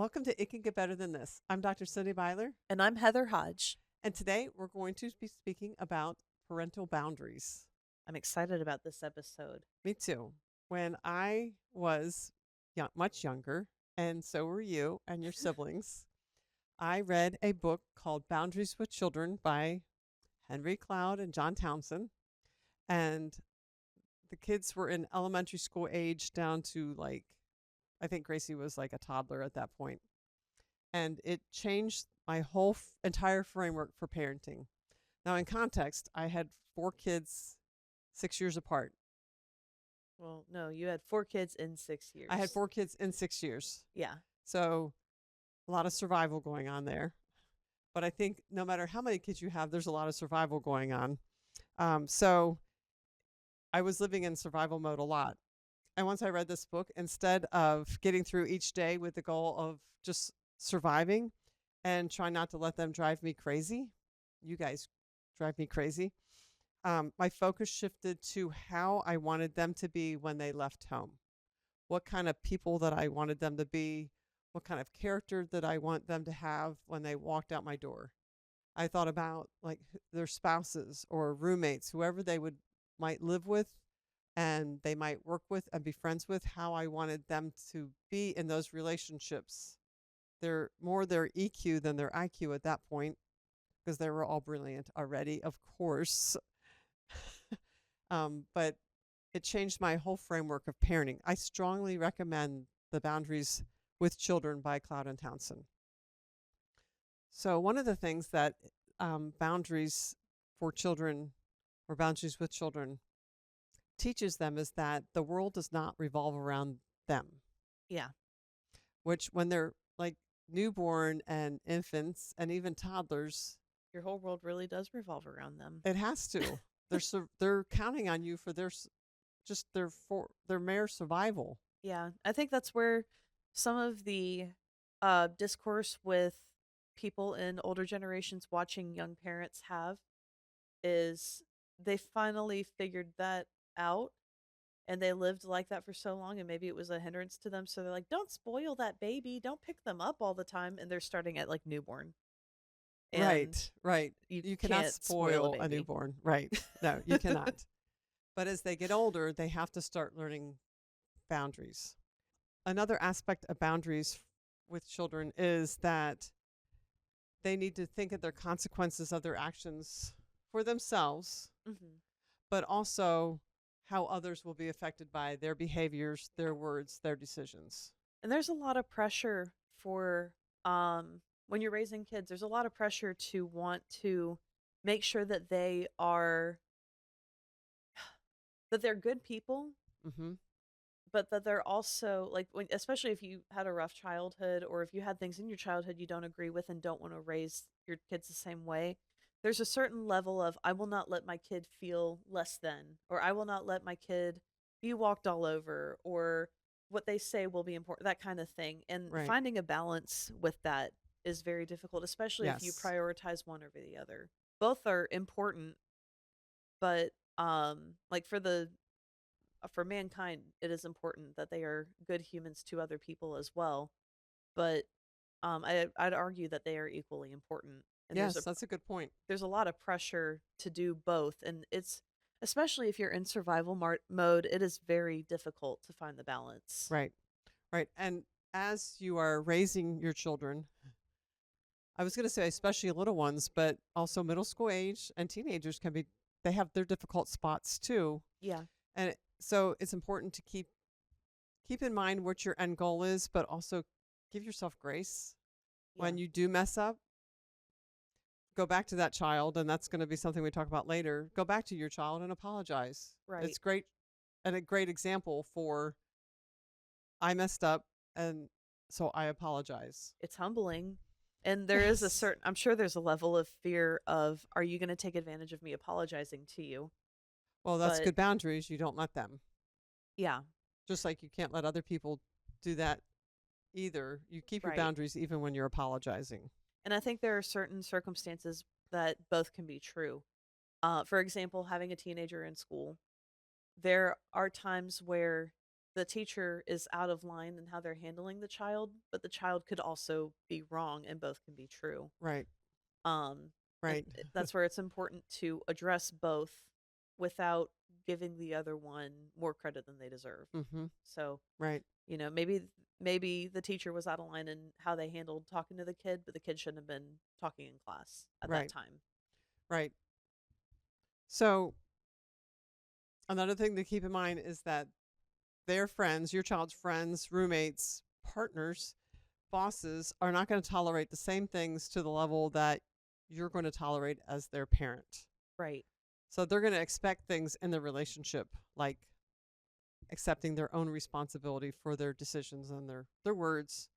Welcome to It Can Get Better Than This. I'm Dr. Cindy Byler, And I'm Heather Hodge. and today we're going to be speaking about parental boundaries. I'm excited about this episode. Me too. When I was much younger, and so were you and your siblings, I read a book called Boundaries with Children by Henry Cloud and John Townsend. And the kids were in elementary school age down to I think Gracie was like a toddler at that point. And it changed my whole entire framework for parenting. Now, in context, I had 4 kids 6 years apart. Well, no, you had 4 kids in 6 years. I had 4 kids in 6 years. Yeah. So a lot of survival going on there. But I think no matter how many kids you have, there's a lot of survival going on. So I was living in survival mode a lot. And once I read this book, instead of getting through each day with the goal of just surviving and trying not to let them drive me crazy, you guys drive me crazy, my focus shifted to how I wanted them to be when they left home. What kind of people that I wanted them to be, what kind of character that I want them to have when they walked out my door. I thought about like their spouses or roommates, whoever they might live with and they might work with and be friends with, how I wanted them to be in those relationships. They're more their EQ than their IQ at that point because they were all brilliant already, of course. But it changed my whole framework of parenting. I strongly recommend the Boundaries with Children by Cloud and Townsend. So one of the things that Boundaries for Children or Boundaries with Children teaches them is that the world does not revolve around them. Yeah. Which when they're like newborn and infants and even toddlers, your whole world really does revolve around them. It has to. They're counting on you for their mere survival. Yeah, I think that's where some of the discourse with people in older generations watching young parents have is they finally figured that out, and they lived like that for so long, and maybe it was a hindrance to them, so they're like, don't spoil that baby, don't pick them up all the time, and they're starting at like newborn. And right. You cannot spoil a newborn. Right. No, you cannot. But as they get older, they have to start learning boundaries. Another aspect of boundaries with children is that they need to think of their consequences of their actions for themselves, but also how others will be affected by their behaviors, their words, their decisions. And there's a lot of pressure for when you're raising kids, there's a lot of pressure to want to make sure that they're good people, but that they're also like, especially if you had a rough childhood or if you had things in your childhood you don't agree with and don't want to raise your kids the same way. There's a certain level of, I will not let my kid feel less than, or I will not let my kid be walked all over, or what they say will be important, that kind of thing. And finding a balance with that is very difficult, especially if you prioritize one over the other. Both are important, but like for mankind, it is important that they are good humans to other people as well. But I'd argue that they are equally important. And yes, that's a good point. There's a lot of pressure to do both, and it's, especially if you're in survival mode, it is very difficult to find the balance. Right. And as you are raising your children, I was going to say especially little ones, but also middle school age and teenagers they have their difficult spots too. Yeah. And so it's important to keep in mind what your end goal is, but also give yourself grace when you do mess up. Go back to that child, and that's going to be something we talk about later. Go back to your child and apologize. Right. It's great, and a great example for, I messed up, and so I apologize. It's humbling. And there is I'm sure there's a level of fear of, are you going to take advantage of me apologizing to you? Well, that's good boundaries. You don't let them. Yeah. Just like you can't let other people do that either. You keep your boundaries even when you're apologizing. And I think there are certain circumstances that both can be true. For example, having a teenager in school, there are times where the teacher is out of line in how they're handling the child, but the child could also be wrong and both can be true. Right. Um, and Right. that's where it's important to address both without giving the other one more credit than they deserve. Mm-hmm. So, Right. maybe the teacher was out of line in how they handled talking to the kid, but the kid shouldn't have been talking in class at that Right. time. Right. So another thing to keep in mind is that their friends, your child's friends, roommates, partners, bosses are not going to tolerate the same things to the level that you're going to tolerate as their parent. Right. So they're going to expect things in the relationship like accepting their own responsibility for their decisions and their words,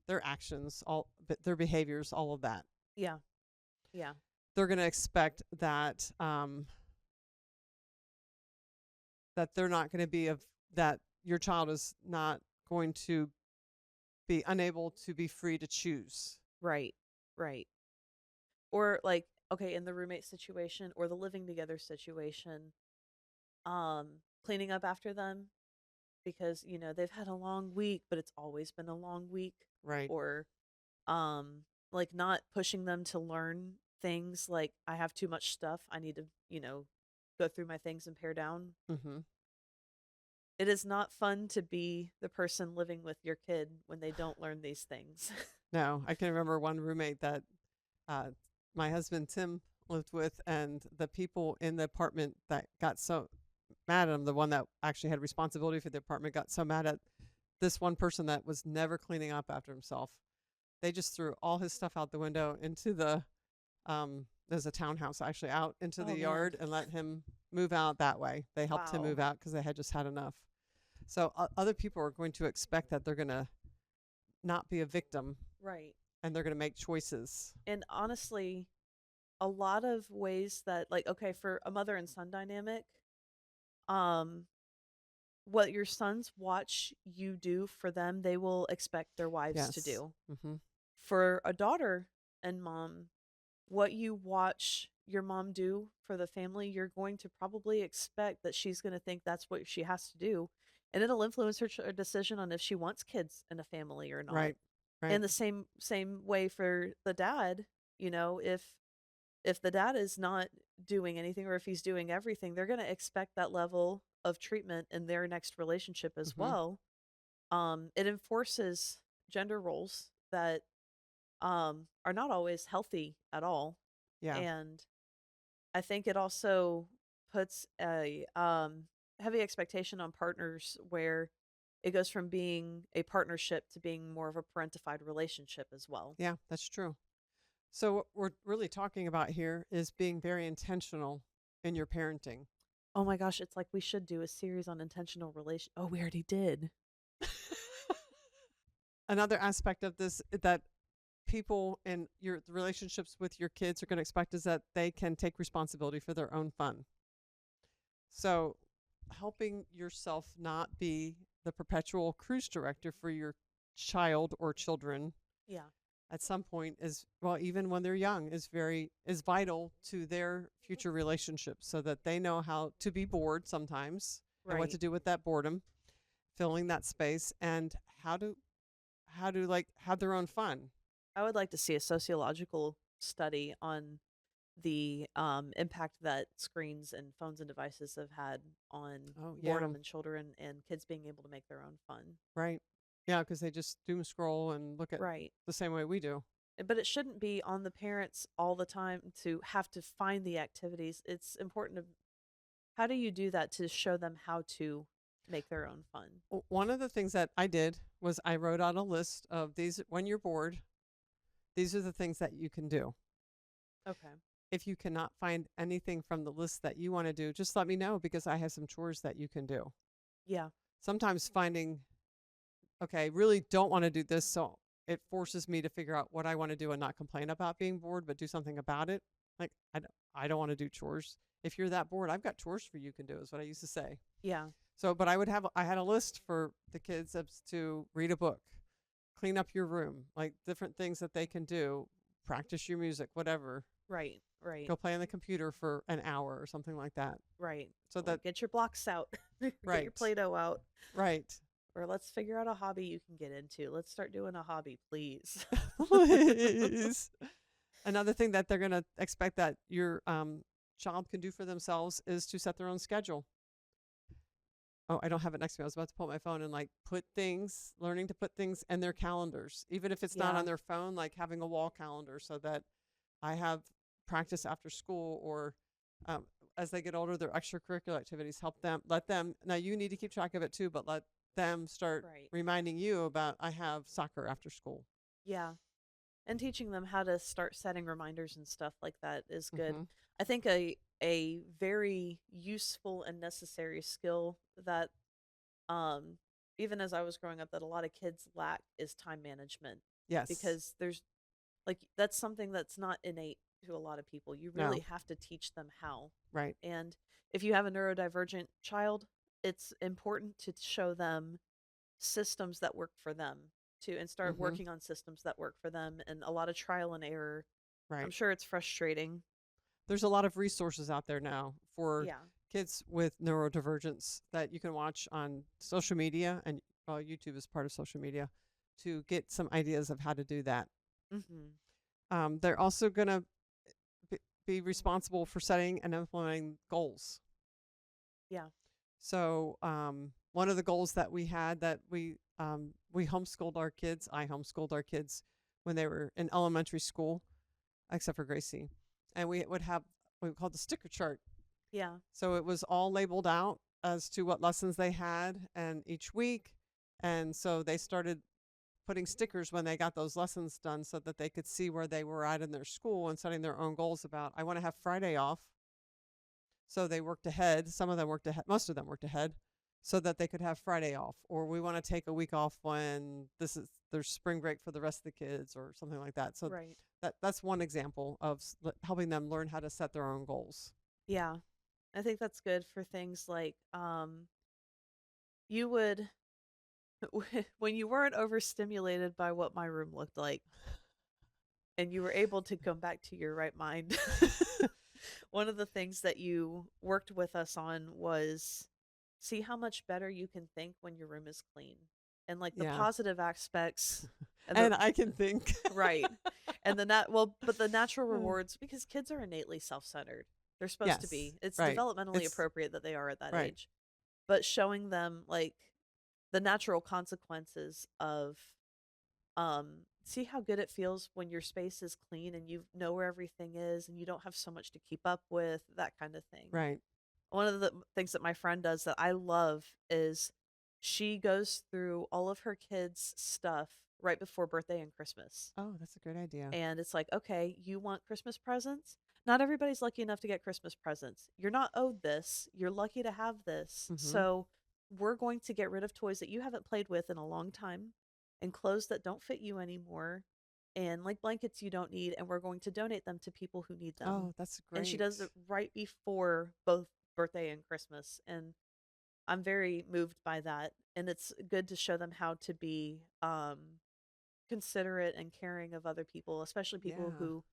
their actions, all their behaviors, all of that. Yeah. Yeah. They're going to expect that that they're not going to be of that your child is not going to be unable to be free to choose. Right. Right. Or like, okay, in the roommate situation or the living together situation, cleaning up after them because, they've had a long week, but it's always been a long week. Right. Or um like not pushing them to learn things like I have too much stuff. I need to, go through my things and pare down. Mm-hmm. It is not fun to be the person living with your kid when they don't learn these things. No, I can remember one roommate that uh, my husband Tim lived with, and the people in the apartment that got so mad at him, the one that actually had responsibility for the apartment, got so mad at this one person that was never cleaning up after himself. They just threw all his stuff out the window into the there's a townhouse actually out into Oh the man. yard and let him move out that way. They helped him Wow. move out because they had just had enough. So other people are going to expect that they're going to not be a victim Right. and they're going to make choices. And honestly, a lot of ways that, like, okay, for a mother and son dynamic, um what your sons watch you do for them, they will expect their wives to Yes. do. Mm-hmm. For a daughter and mom, what you watch your mom do for the family, you're going to probably expect that she's going to think that's what she has to do. And it'll influence her decision on if she wants kids in a family or not. Right. Right. And the same way for the dad, if the dad is not doing anything or if he's doing everything, they're going to expect that level of treatment in their next relationship as Mm-hmm. well. It enforces gender roles that are not always healthy at all. Yeah. And I think it also puts a heavy expectation on partners where it goes from being a partnership to being more of a parentified relationship as well. Yeah, that's true. So what we're really talking about here is being very intentional in your parenting. Oh my gosh, it's like we should do a series on intentional relation. Oh, we already did. Another aspect of this that people in your relationships with your kids are going to expect is that they can take responsibility for their own fun. So, helping yourself not be the perpetual cruise director for your child or children Yeah. at some point is well, even when they're young, is vital to their future relationships so that they know how to be bored sometimes and what to Right. do with that boredom, filling that space, and how to like have their own fun. I would like to see a sociological study on the impact that screens and phones and devices have had on Oh yeah, boredom in children and kids being able to make their own fun. right. Yeah, because they just doom scroll and look at Right. the same way we do. But it shouldn't be on the parents all the time to have to find the activities. It's important to how do you do that to show them how to make their own fun? One of the things that I did was I wrote out a list of these when you're bored. These are the things that you can do. Okay. If you cannot find anything from the list that you want to do, just let me know because I have some chores that you can do. Yeah. Sometimes finding, okay, really don't want to do this. So it forces me to figure out what I want to do and not complain about being bored, but do something about it. Like, I don't want to do chores. If you're that bored, I've got chores for you can do, is what I used to say. Yeah. So, but I had a list for the kids as to read a book, clean up your room, like different things that they can do, practice your music, whatever. Right. Right. Go play on the computer for an hour or something like that. Right. So Like that get your blocks out. Get your right, Play-Doh out. right. Or let's figure out a hobby you can get into. Let's start doing a hobby, please. Please. Another thing that they're going to expect that your child can do for themselves is to set their own schedule. Oh, I don't have it next to me. I was about to pull out my phone and like put things, learning to put things in their calendars, even if it's not Yeah. on their phone, like having a wall calendar so that I have practice after school or um, as they get older, their extracurricular activities help them, let them, now you need to keep track of it too, but let them start Right. reminding you about I have soccer after school. Yeah. And teaching them how to start setting reminders and stuff like that is good. Mm-hmm. I think a very useful and necessary skill that um even as I was growing up that a lot of kids lack is time management Yes. because there's like that's something that's not innate to a lot of people. You really No. have to teach them how. Right. And if you have a neurodivergent child, it's important to show them systems that work for them to and start Mm-hmm. working on systems that work for them and a lot of trial and error. I'm Right. sure it's frustrating. There's a lot of resources out there now for Yeah. kids with neurodivergence that you can watch on social media, and well, YouTube is part of social media to get some ideas of how to do that. Mhm. They're also going to be responsible for setting and implementing goals. Yeah. So one of the goals that we had that we homeschooled our kids. I homeschooled our kids when they were in elementary school, except for Gracie, and we would have what we called the sticker chart. Yeah. So it was all labeled out as to what lessons they had and each week, and so they started putting stickers when they got those lessons done so that they could see where they were at in their school and setting their own goals about I want to have Friday off. So they worked ahead. Some of them worked ahead. Most of them worked ahead so that they could have Friday off. Or we want to take a week off when this is their spring break for the rest of the kids or something like that. So Right. that's one example of helping them learn how to set their own goals. Yeah. I think that's good for things like you would when you weren't overstimulated by what my room looked like and you were able to come back to your right mind. One of the things that you worked with us on was see how much better you can think when your room is clean and like the Yeah. positive aspects and the And I can think. right and the but the natural Uh, rewards because kids are innately self-centered. They're supposed to yes. be. It's Right. developmentally It's appropriate that they are at that right. age. But showing them like the natural consequences of see how good it feels when your space is clean and you know where everything is and you don't have so much to keep up with, that kind of thing. Right. One of the things that my friend does that I love is she goes through all of her kids' stuff right before birthday and Christmas. Oh, that's a great idea. And it's like, okay, you want Christmas presents? Not everybody's lucky enough to get Christmas presents. You're not owed this. You're lucky to have this. Mm-hmm. So we're going to get rid of toys that you haven't played with in a long time and clothes that don't fit you anymore and like blankets you don't need. And we're going to donate them to people who need them. Oh, that's And she great. does it right before both birthday and Christmas. And I'm very moved by that. And it's good to show them how to be considerate and caring of other people, especially people Yeah. who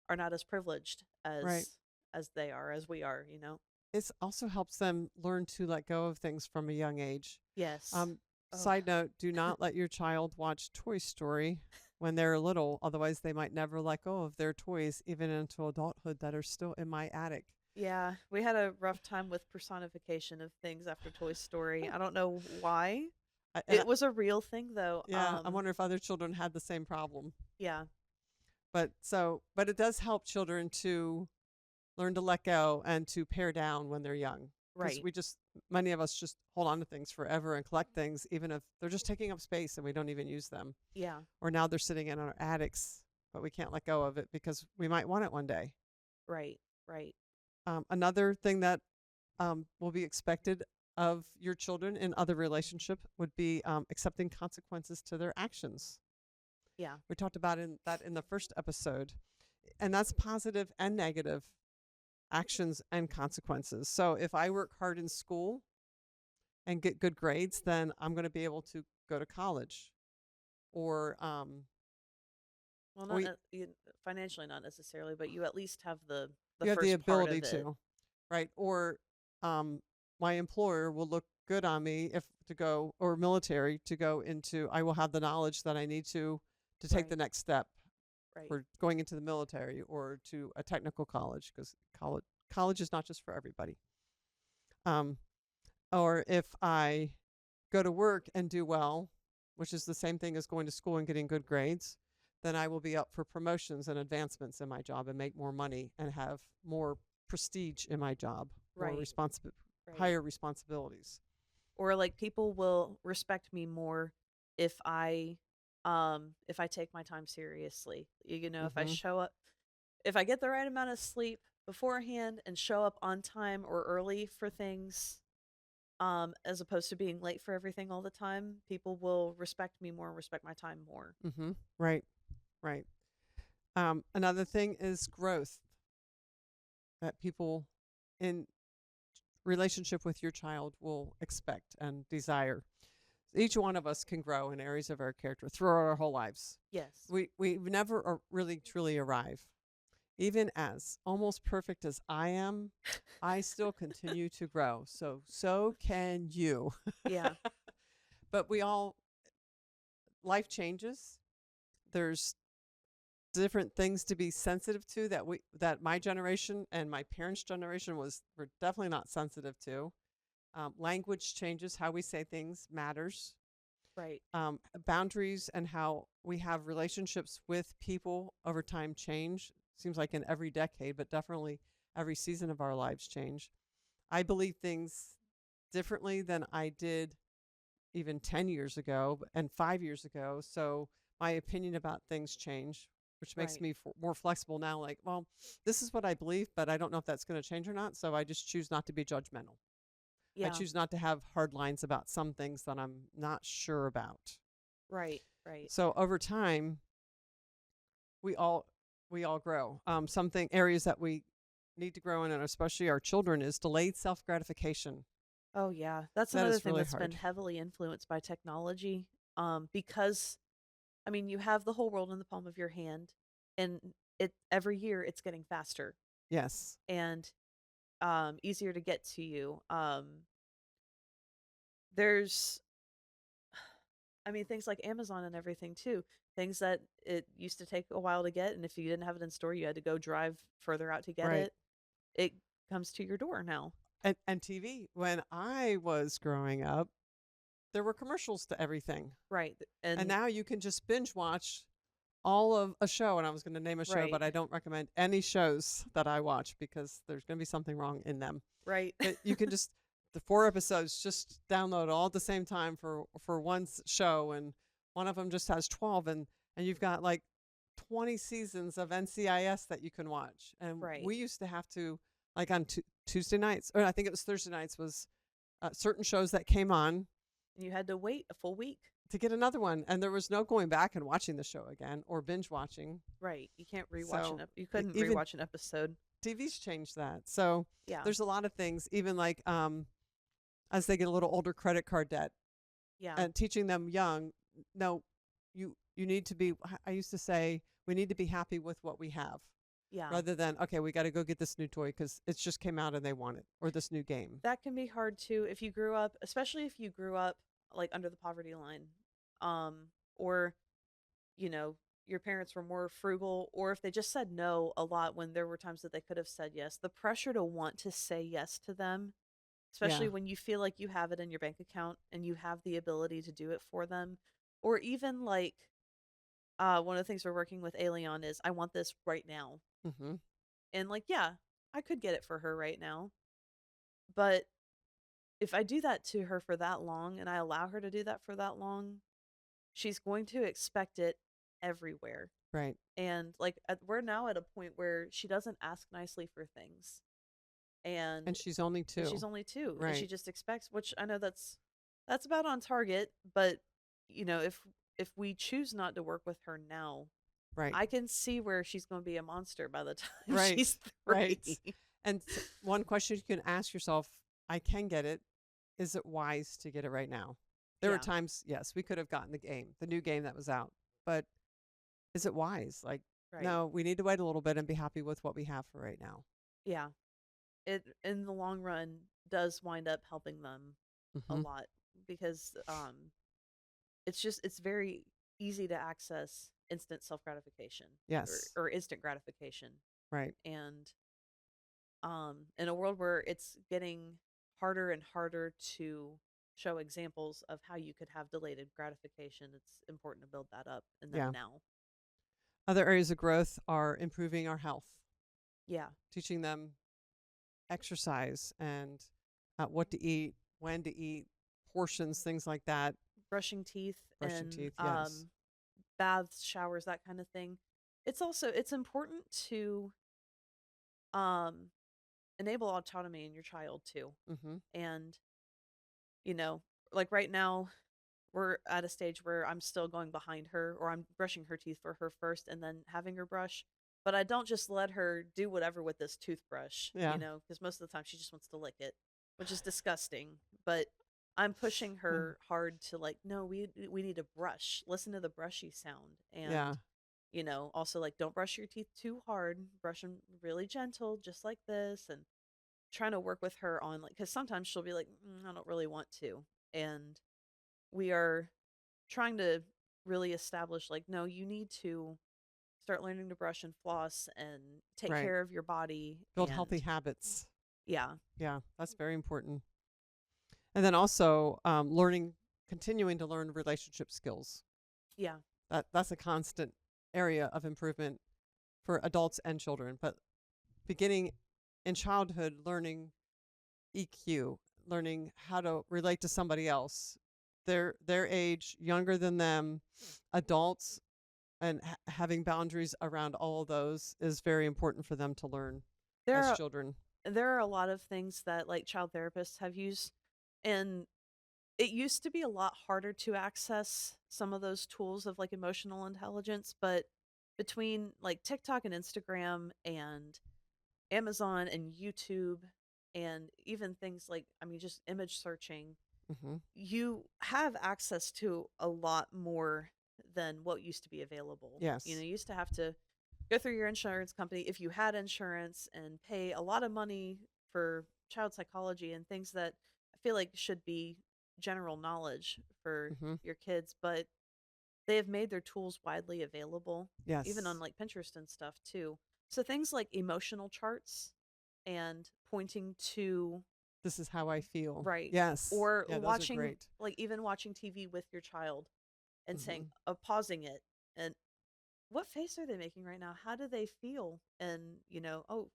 are not as privileged Right. as they are, as we are, you know? It also helps them learn to let go of things from a young age. Yes. Um, Oh, Side note, do not let your child watch Toy Story when they're little. Otherwise, they might never let go of their toys, even into adulthood, that are still in my attic. yeah. We had a rough time with personification of things after Toy Story. I don't know why. I, and I, It was a real thing though. yeah, I wonder if other children had the same problem. Yeah, But it does help children to learn to let go and to pare down when they're young. Because right. many of us just hold on to things forever and collect things, even if they're just taking up space and we don't even use them. Yeah, Or now they're sitting in our attics, but we can't let go of it because we might want it one day. right. Right. Another thing that will be expected of your children in other relationship would be accepting consequences to their actions. Yeah. We talked about that in the first episode, and that's positive and negative actions and consequences. So if I work hard in school and get good grades, then I'm going to be able to go to college. Or Well, not we financially, not necessarily, but you at least have the the You have the first part ability of it. to, right? Or um, my employer will look good on me if to go, or military to go into. I will have the knowledge that I need to take the Right. next step Right. for going into the military or to a technical college, because college is not just for everybody. Um, or if I go to work and do well, which is the same thing as going to school and getting good grades, then I will be up for promotions and advancements in my job and make more money and have more prestige in my job, more Right. Right. higher responsibilities. Or like people will respect me more if I take my time seriously. You know, if I Mm-hmm. show up, if I get the right amount of sleep beforehand and show up on time or early for things, as opposed to being late for everything all the time, people will respect me more and respect my time more. Mm-hmm. Right. Right. Another thing is growth that people in relationship with your child will expect and desire. Each one of us can grow in areas of our character throughout our whole lives. Yes. We never really truly arrive. Even as almost perfect as I am, I still continue to grow. So can you. Yeah. But we all, life changes. There's different things to be sensitive to that my generation and my parents' generation were definitely not sensitive to. Language changes, how we say things matters. Right. Boundaries and how we have relationships with people over time change. Seems like in every decade, but definitely every season of our lives change. I believe things differently than I did even 10 years ago and 5 years ago. So my opinion about things change, which makes Right. me more flexible now. Like, well, this is what I believe, but I don't know if that's going to change or not. So I just choose not to be judgmental. I Yeah. choose not to have hard lines about some things that I'm not sure about. Right. Right. So over time, we all we all grow. Something areas that we need to grow in, and especially our children, is delayed self gratification. Oh yeah. That's That another is thing really that's been hard. heavily influenced by technology. Because I mean, you have the whole world in the palm of your hand, and it every year it's getting faster Yes. and easier to get to you. There's I mean, things like Amazon and everything too. Things that it used to take a while to get, and if you didn't have it in store, you had to go drive further out to get Right. it. It comes to your door now. And TV. When I was growing up, there were commercials to everything, Right. and And now you can just binge watch all of a show. And I was going to name a show, right. but I don't recommend any shows that I watch because there's going to be something wrong in them. Right. But you can just the 4 episodes just download all at the same time for one show, and one of them just has 12, and you've got like 20 seasons of NCIS that you can watch. And Right. we used to have to, like on Tuesday nights, or I think it was Thursday nights, was certain shows that came on And you had to wait a full week. to get another one, and there was no going back and watching the show again or binge watching. Right. You can't rewatch So you couldn't even rewatch an episode. TV's changed that. So Yeah. there's a lot of things, even like as they get a little older, credit card debt, Yeah. and teaching them young, no, you need to be. I used to say we need to be happy with what we have, Yeah. rather than okay, we got to go get this new toy because it's just came out and they want it, or this new game. That can be hard too if you grew up, especially if you grew up like under the poverty line. Or you know, your parents were more frugal, or if they just said no a lot when there were times that they could have said yes. The pressure to want to say yes to them, Yeah. especially when you feel like you have it in your bank account and you have the ability to do it for them. Or even like one of the things we're working with Ailey on is I want this right now. Mm-hmm. And like, yeah, I could get it for her right now. But if I do that to her for that long and I allow her to do that for that long, she's going to expect it everywhere. Right. And like we're now at a point where she doesn't ask nicely for things. And And she's only and two. she's only 2 and she Right. just expects, which I know that's about on target, but you know, if we choose not to work with her now, Right. I can see where she's going to be a monster by the time Right. she's Right. 3. And one question you can ask yourself: I can get it. Is it wise to get it right now? There were Yeah, times, yes, we could have gotten the new game that was out, but is it wise? Like, right. no, we need to wait a little bit and be happy with what we have for right now. Yeah. It in the long run does wind up helping them a Mm-hmm. lot because it's very easy to access instant self gratification Yes. or instant gratification. Right. And in a world where it's getting harder and harder to show examples of how you could have delayed gratification, it's important to build that up in them Yeah. now. Other areas of growth are improving our health, Yeah. teaching them exercise and what to eat, when to eat, portions, things like that. Brushing teeth Brushing and teeth, yes. baths, showers, that kind of thing. It's important to um enable autonomy in your child too. Mm-hmm. And you know, like right now we're at a stage where I'm still going behind her or I'm brushing her teeth for her first and then having her brush. But I don't just let her do whatever with this toothbrush, Yeah. because most of the time she just wants to lick it, which is disgusting. But I'm pushing her hard to like, no, we need to brush. Listen to the brushy sound. Yeah. And also like don't brush your teeth too hard. Brush them really gentle, just like this, and trying to work with her on like cuz sometimes she'll be like, I don't really want to. And we are trying to really establish like no, you need to start learning to brush and floss and take Right. care of your body. Build healthy And habits. yeah. Yeah, that's very important. And then also continuing to learn relationship skills. Yeah. That's a constant area of improvement for adults and children. But beginning in childhood, learning EQ, learning how to relate to somebody else, their age, younger than them, adults, and having boundaries around all of those is very important for them to learn there as are children. there are a lot of things that like child therapists have used, and it used to be a lot harder to access some of those tools of like emotional intelligence. But between like TikTok and Instagram and Amazon and YouTube and even things like, I mean, just image searching, Hmm. you have access to a lot more than what used to be available. Yes. You used to have to go through your insurance company if you had insurance and pay a lot of money for child psychology and things that I feel like should be general knowledge for Hmm. your kids. But they have made their tools widely available, even on Yes. like Pinterest and stuff too. So things like emotional charts and pointing to This is how I feel. right, Yes. or Yeah, those are watching great. like even watching TV with your child and saying Hmm. pausing it and what face are they making right now? How do they feel? And oh,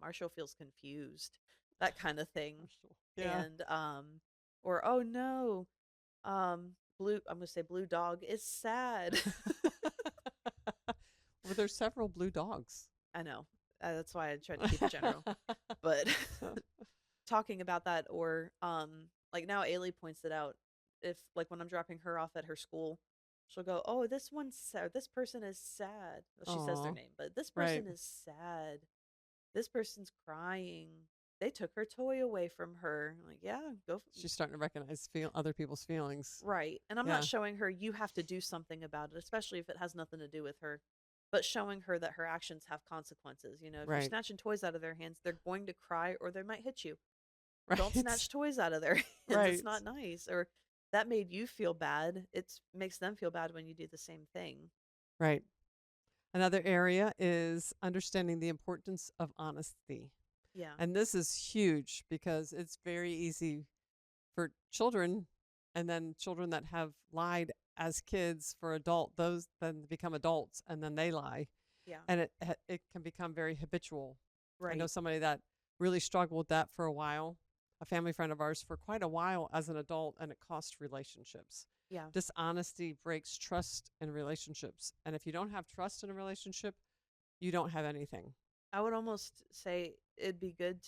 Marshall feels confused, that kind of thing. Yeah. And or oh no, blue. I'm gonna say blue dog is sad. Well, there's several blue dogs. I know. That's why I tried to keep it general. But talking about that, or like now Ailey points it out. If like when I'm dropping her off at her school, she'll go, "Oh, this one's sad. This person is sad." Well, she says their Oh, name, but this right. person is sad. This person's crying. They took her toy away from her. I'm like, yeah, She's starting to recognize other people's feelings. right. And I'm not Yeah. showing her you have to do something about it, especially if it has nothing to do with her, but showing her that her actions have consequences. If you're Right. snatching toys out of their hands, they're going to cry or they might hit you. Don't Right. snatch toys out of their hands. It's Right. not nice. Or that made you feel bad. It makes them feel bad when you do the same thing. Right. Another area is understanding the importance of honesty. Yeah. And this is huge because it's very easy for children and then children that have lied as kids for those then become adults and then they lie. Yeah. And it can become very habitual. I know Right. somebody that really struggled with that for a while, a family friend of ours for quite a while as an adult, and it cost relationships. Yeah. Dishonesty breaks trust in relationships. And if you don't have trust in a relationship, you don't have anything. I would almost say it'd be good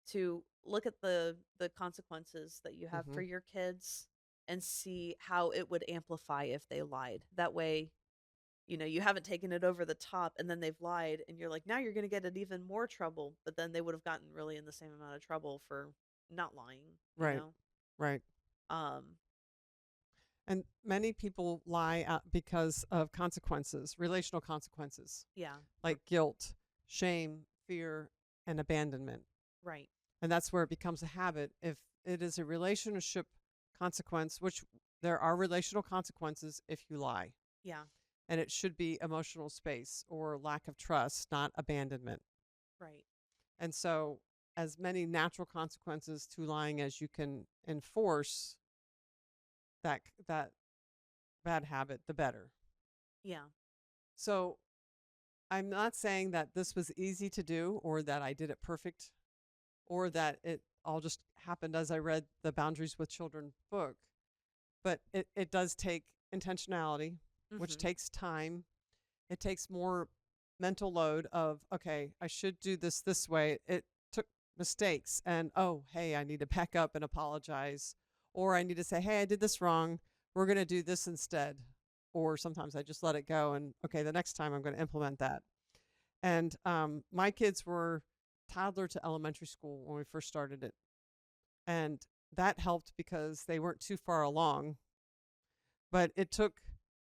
to look at the consequences that you have Hmm. for your kids and see how it would amplify if they lied. That way, you haven't taken it over the top and then they've lied and you're like, now you're going to get in even more trouble, but then they would have gotten really in the same amount of trouble for not lying, you Right. know? Right. Um, And many people lie because of consequences, relational consequences, yeah. like guilt. shame, fear, and abandonment. Right. And that's where it becomes a habit. If it is a relationship consequence, which there are relational consequences if you lie, Yeah. and it should be emotional space or lack of trust, not abandonment. Right. And so, as many natural consequences to lying as you can enforce that bad habit, the better. Yeah. So, I'm not saying that this was easy to do or that I did it perfect or that it all just happened as I read the Boundaries with Children book, but it does take intentionality, which Mhm. takes time. It takes more mental load of, okay, I should do this way. It took mistakes and, oh, hey, I need to back up and apologize. Or I need to say, hey, I did this wrong. We're going to do this instead. Or sometimes I just let it go and, okay, the next time I'm going to implement that. And my kids were toddler to elementary school when we first started it. And that helped because they weren't too far along. But it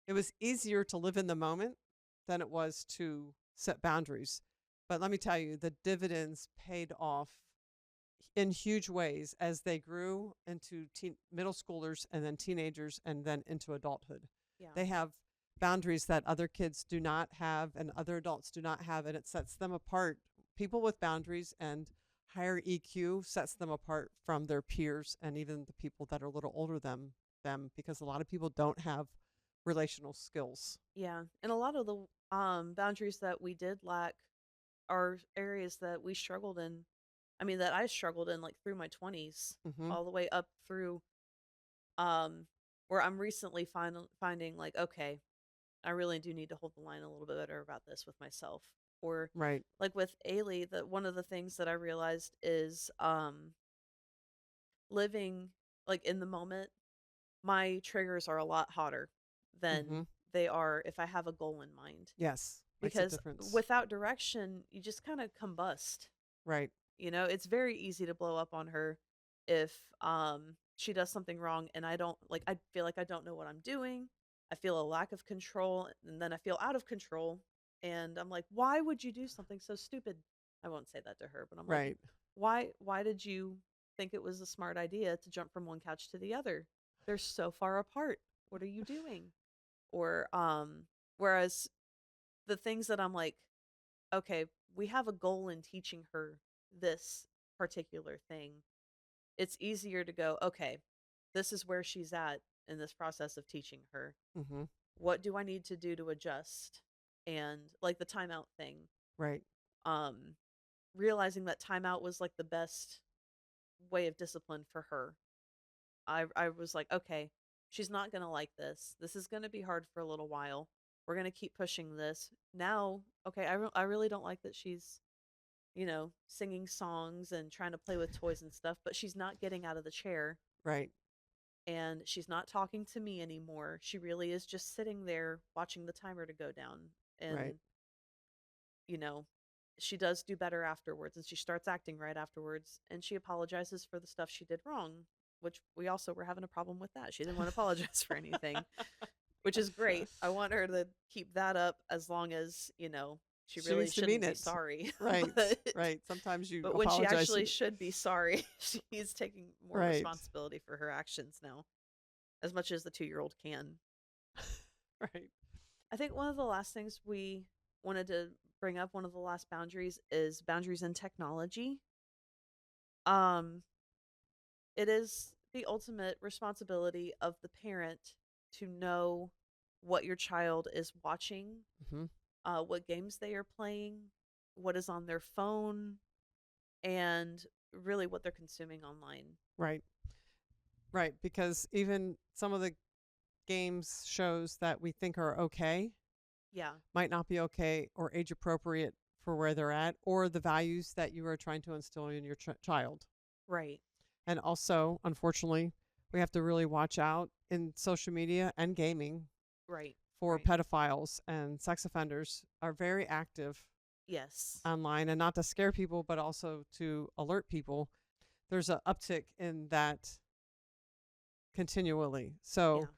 was easier to live in the moment than it was to set boundaries. But let me tell you, the dividends paid off in huge ways as they grew into middle schoolers and then teenagers and then into adulthood. Yeah. They have boundaries that other kids do not have and other adults do not have, and it sets them apart. People with boundaries and higher EQ sets them apart from their peers and even the people that are a little older than them because a lot of people don't have relational skills. Yeah. And a lot of the boundaries that we did lack are areas that we struggled in. I mean, that I struggled in like through my 20s Mm-hmm. all the way up through um where I'm recently finding like, okay, I really do need to hold the line a little bit better about this with myself. Or Right. like with Ailey, that one of the things that I realized is living like in the moment, my triggers are a lot hotter than Mm-hmm. they are if I have a goal in mind. Yes. Makes a Because difference. without direction, you just kind of combust. Right. You know, it's very easy to blow up on her if she does something wrong and I feel like I don't know what I'm doing. I feel a lack of control and then I feel out of control and I'm like, "Why would you do something so stupid?" I won't say that to her, but I'm like, Right. "Why did you think it was a smart idea to jump from one couch to the other? They're so far apart. What are you doing?" Or whereas the things that I'm like, okay, we have a goal in teaching her this particular thing. It's easier to go, okay, this is where she's at in this process of teaching her. Mm-hmm. What do I need to do to adjust? And like the timeout thing, Right. um, realizing that timeout was like the best way of discipline for her. I was like, okay, she's not going to like this. This is going to be hard for a little while. We're going to keep pushing this. Now, okay, I really don't like that she's singing songs and trying to play with toys and stuff, but she's not getting out of the chair Right. and she's not talking to me anymore. She really is just sitting there watching the timer to go down. Right. And, you know, she does do better afterwards and she starts acting right afterwards and she apologizes for the stuff she did wrong, which we also were having a problem with that. She didn't want to apologize for anything, which is great. I want her to keep that up as long as, she She really needs to mean shouldn't be it. sorry. Right. but Right. Sometimes you But when she apologize. actually should be sorry, she's taking more Right. responsibility for her actions now, as much as the 2-year-old can. Right. I think one of the last things we wanted to bring up, one of the last boundaries, is boundaries in technology. Um, it is the ultimate responsibility of the parent to know what your child is watching, Mm-hmm. what games they are playing, what is on their phone, and really what they're consuming online. Right. Right. Because even some of the games shows that we think are okay Yeah, might not be okay or age appropriate for where they're at or the values that you are trying to instill in your child. right, And also, unfortunately, we have to really watch out in social media and gaming right, for right. pedophiles and sex offenders are very active Yes. online, and not to scare people but also to alert people. There's an uptick in that continually. Yeah. So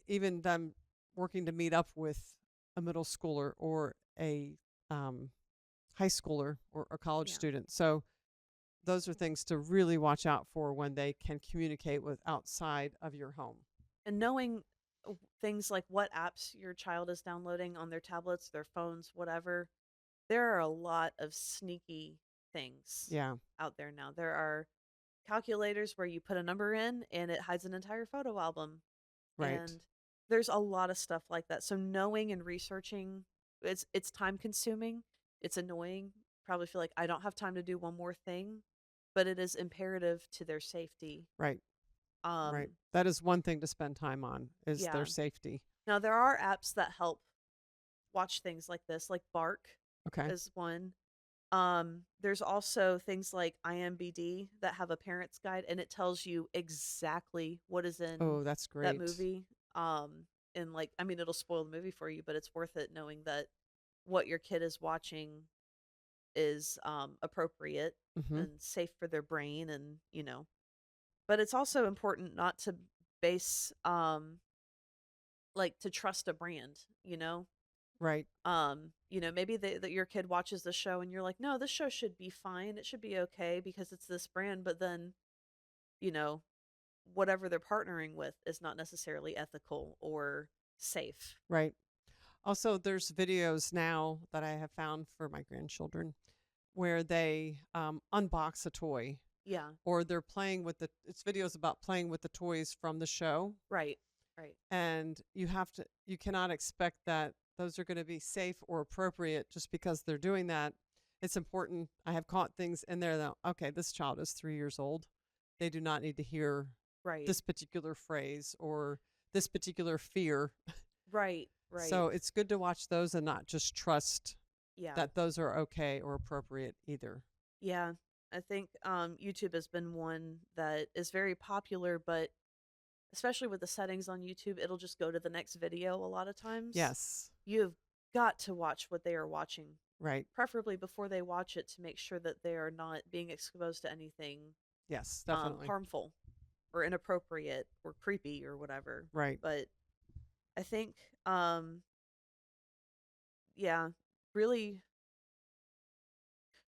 even them working to meet up with a middle schooler or a high schooler or a college Yeah. student. So those are things to really watch out for when they can communicate with outside of your home. And knowing things like what apps your child is downloading on their tablets, their phones, whatever, there are a lot of sneaky things Yeah, out there now. There are calculators where you put a number in and it hides an entire photo album. right, And there's a lot of stuff like that. So knowing and researching, it's time consuming. It's annoying. Probably feel like I don't have time to do one more thing, but it is imperative to their safety. right, right. Um, That is one thing to spend time on is their yeah. safety. Now there are apps that help watch things like this, like Bark Okay. is one. There's also things like IMBD that have a parent's guide and it tells you exactly what is in Oh, that's that great. movie. And like, I mean, it'll spoil the movie for you, but it's worth it knowing that what your kid is watching is appropriate Mm-hmm. and safe for their brain, and but it's also important not to base like to trust a brand, Right, maybe that your kid watches the show and you're like, no, this show should be fine, it should be okay because it's this brand, but then you know whatever they're partnering with is not necessarily ethical or safe. right. Also, there's videos now that I have found for my grandchildren where they unbox a toy Yeah. or they're playing with it's videos about playing with the toys from the show. Right. Right. And you cannot expect that those are going to be safe or appropriate just because they're doing that. It's important. I have caught things in there that, okay, this child is 3 years old. They do not need to hear Right. this particular phrase or this particular fear. Right. Right. So it's good to watch those and not just trust Yeah. that those are okay or appropriate either. Yeah. I think YouTube has been one that is very popular, but especially with the settings on YouTube, it'll just go to the next video a lot of times. Yes. You've got to watch what they are watching, Right. preferably before they watch it to make sure that they are not being exposed to anything Yes, definitely. harmful or inappropriate or creepy or whatever. Right. But I think, yeah, really,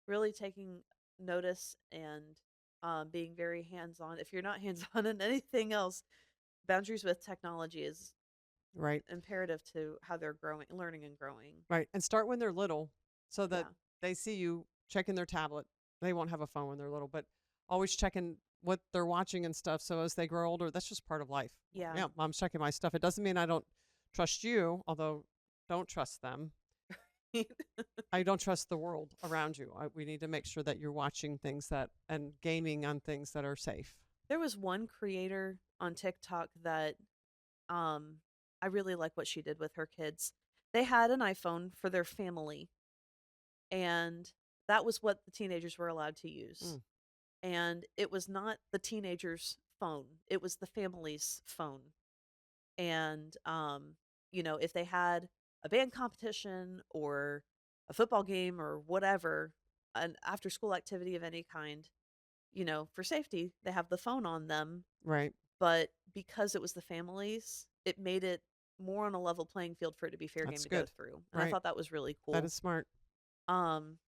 really taking notice and being very hands on. If you're not hands on in anything else, boundaries with technology is Right. imperative to how they're growing, learning and growing. Right. And start when they're little so that Yeah. they see you checking their tablet. They won't have a phone when they're little, but always checking what they're watching and stuff. So as they grow older, that's just part of life. Yeah. Yeah, mom's checking my stuff. It doesn't mean I don't trust you, although don't trust them. I don't trust the world around you. We need to make sure that you're watching things that and gaming on things that are safe. There was one creator on TikTok that um I really like what she did with her kids. They had an iPhone for their family, and that was what the teenagers were allowed to use. Mm, And it was not the teenager's phone, it was the family's phone. And if they had a band competition or a football game or whatever, an after school activity of any kind, for safety, they have the phone on them. right. But because it was the families, it made it more on a level playing field for it to be fair game That's to go good. through. And I Right. thought that was really That cool. is smart Um,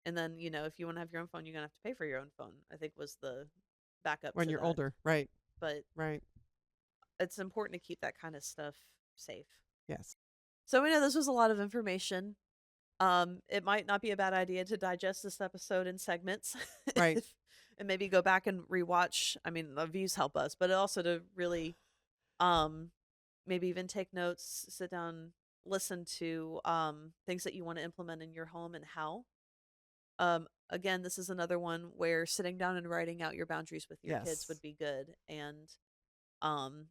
and then, if you want to have your own phone, you're gonna have to pay for your own phone, I think was the backup when to you're that. older. Right. But Right. it's important to keep that kind of stuff safe. Yes. So we know this was a lot of information. It might not be a bad idea to digest this episode in segments, Right. and maybe go back and rewatch. I mean, the views help us, but also to really, um, maybe even take notes, sit down, listen to things that you want to implement in your home and how. Again, this is another one where sitting down and writing out your boundaries with your kids Yes. would be good. And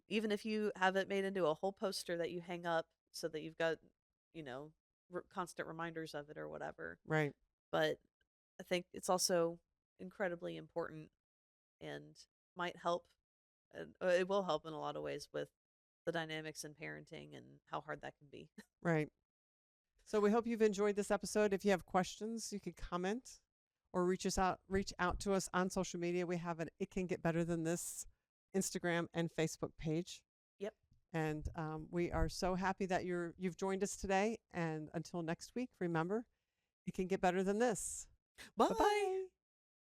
even if you have it made into a whole poster that you hang up so that you've got, you know, constant reminders of it or whatever. Right. But I think it's also incredibly important and might help, and it will help in a lot of ways with the dynamics in parenting and how hard that can be. Right. So we hope you've enjoyed this episode. If you have questions, you can comment or reach out to us on social media. We have an It Can Get Better Than This Instagram and Facebook page. Yep. And we are so happy that you've joined us today. And until next week, remember, it can get better than this. Bye. Bye-bye.